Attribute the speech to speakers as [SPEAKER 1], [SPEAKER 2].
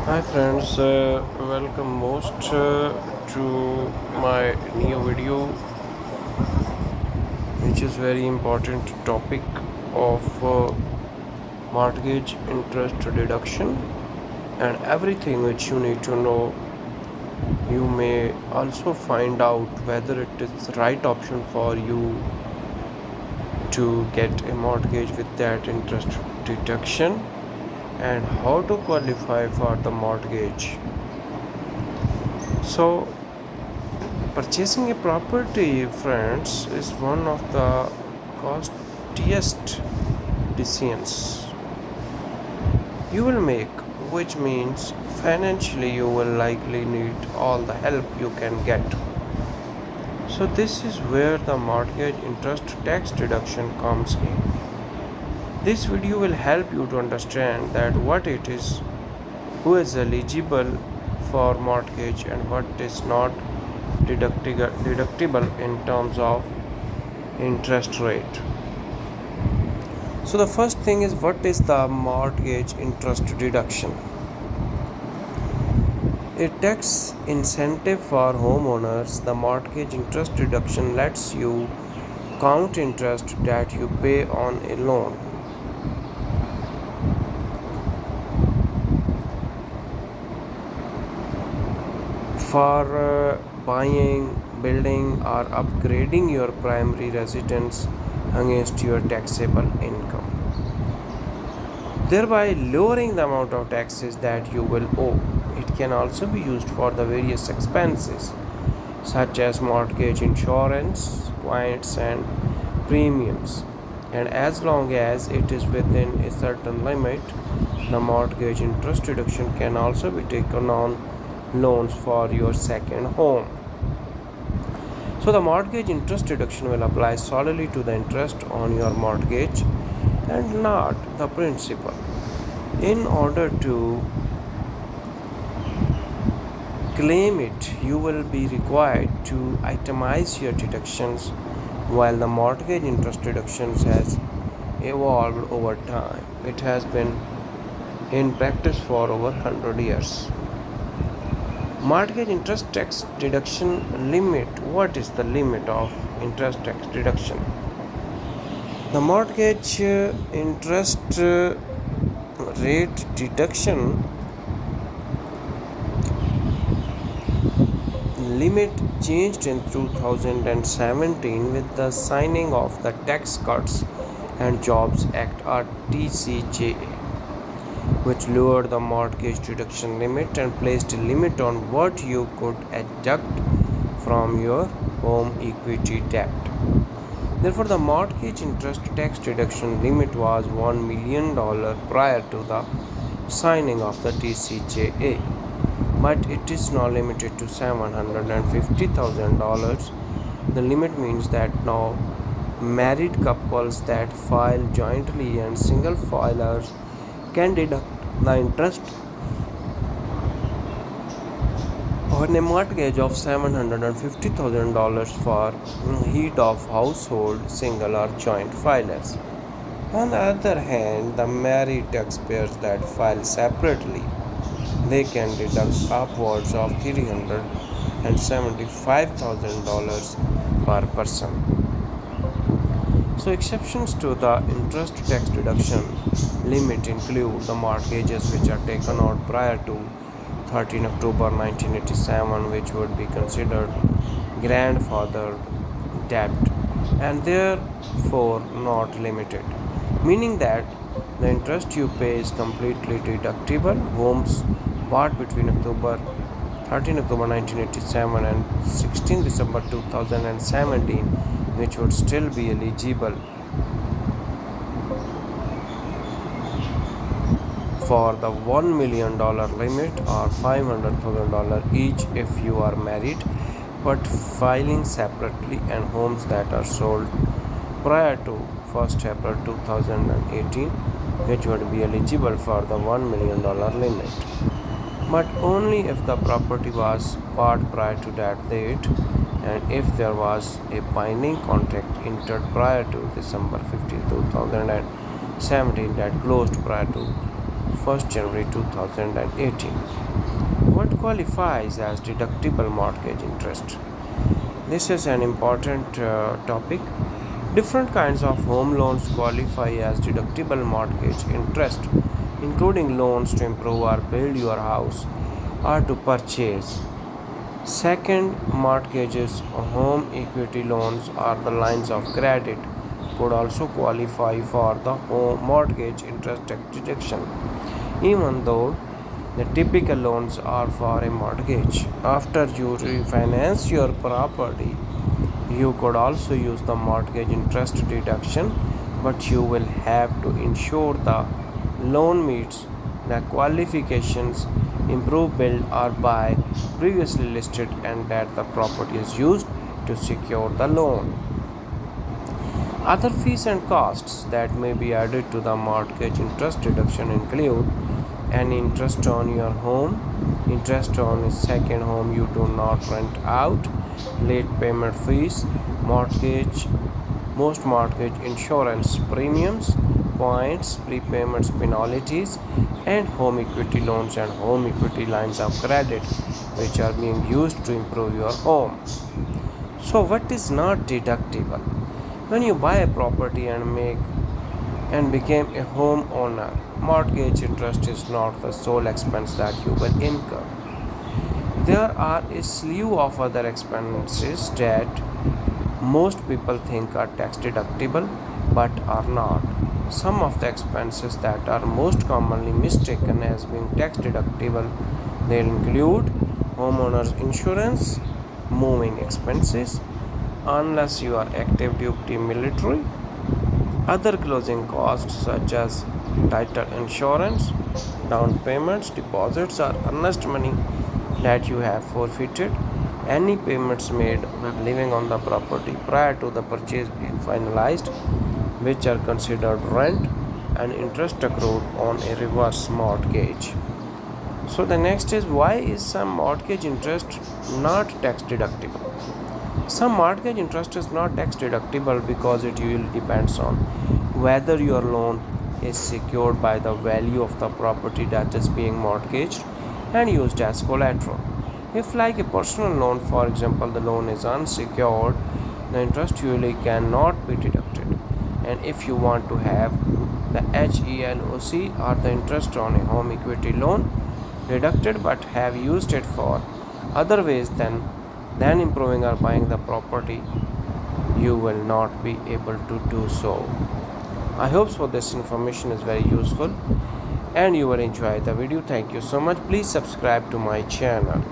[SPEAKER 1] Hi friends, welcome most to my new video, which is very important topic of mortgage interest deduction and everything which you need to know. You may also find out whether it is the right option for you to get a mortgage with that interest deduction and how to qualify for the mortgage. So purchasing a property, friends, is one of the costliest decisions you will make, which means financially you will likely need all the help you can get. So, this is where the mortgage interest tax deduction comes in. This video will help you to understand that what it is, who is eligible for mortgage, and what is not deductible in terms of interest rate. So the first thing is, what is the mortgage interest deduction? A tax incentive for homeowners, the mortgage interest deduction lets you count interest that you pay on a loan. For buying, building, or upgrading your primary residence against your taxable income, thereby lowering the amount of taxes that you will owe. It can also be used for the various expenses such as mortgage insurance, points, and premiums. And as long as it is within a certain limit, the mortgage interest deduction can also be taken on loans for your second home. So the mortgage interest deduction will apply solely to the interest on your mortgage and not the principal. In order to claim it, you will be required to itemize your deductions. While the mortgage interest deductions has evolved over time, it has been in practice for over 100 years. Mortgage interest tax deduction limit. What is the limit of interest tax deduction? The mortgage interest rate deduction limit changed in 2017 with the signing of the Tax Cuts and Jobs Act or TCJA, which lowered the mortgage deduction limit and placed a limit on what you could deduct from your home equity debt. Therefore, the mortgage interest tax deduction limit was $1 million prior to the signing of the TCJA, but it is now limited to $750,000. The limit means that now married couples that file jointly and single filers can deduct the interest on a mortgage of $750,000 for head of household, single or joint filers. On the other hand, the married taxpayers that file separately, they can deduct upwards of $375,000 per person. So exceptions to the interest tax deduction limit include the mortgages which are taken out prior to 13 October 1987, which would be considered grandfathered debt and therefore not limited, meaning that the interest you pay is completely deductible. Homes bought between 13 October 1987 and 16 December 2017, which would still be eligible for the $1 million limit or $500,000 each if you are married but filing separately, and homes that are sold prior to 1st April 2018, which would be eligible for the $1 million limit, but only if the property was bought prior to that date and if there was a binding contract entered prior to December 15, 2017 that closed prior to 1st January 2018. What qualifies as deductible mortgage interest? This is an important topic. Different kinds of home loans qualify as deductible mortgage interest, including loans to improve or build your house or to purchase. Second, mortgages, home equity loans, or the lines of credit could also qualify for the home mortgage interest deduction, even though the typical loans are for a mortgage. After you refinance your property, you could also use the mortgage interest deduction, but you will have to ensure the loan meets the qualifications improve, build, or buy previously listed and that the property is used to secure the loan. Other fees and costs that may be added to the mortgage interest deduction include an interest on your home, interest on a second home you do not rent out, late payment fees, most mortgage insurance premiums, points, prepayments, penalties, and home equity loans and home equity lines of credit which are being used to improve your home. So, what is not deductible? When you buy a property and became a homeowner, mortgage interest is not the sole expense that you will incur. There are a slew of other expenses that most people think are tax deductible but are not. Some of the expenses that are most commonly mistaken as being tax deductible they include homeowners insurance, moving expenses unless you are active duty military, other closing costs such as title insurance, down payments, deposits or earnest money that you have forfeited, any payments made when living on the property prior to the purchase being finalized, which are considered rent, and interest accrued on a reverse mortgage. So the next is, why is some mortgage interest not tax deductible? Some mortgage interest is not tax deductible because it usually depends on whether your loan is secured by the value of the property that is being mortgaged and used as collateral. If, like a personal loan, for example, the loan is unsecured, the interest usually cannot be deducted. And if you want to have the HELOC or the interest on a home equity loan deducted but have used it for other ways than improving or buying the property, you will not be able to do so. I hope so this information is very useful and you will enjoy the video. Thank you so much. Please subscribe to my channel.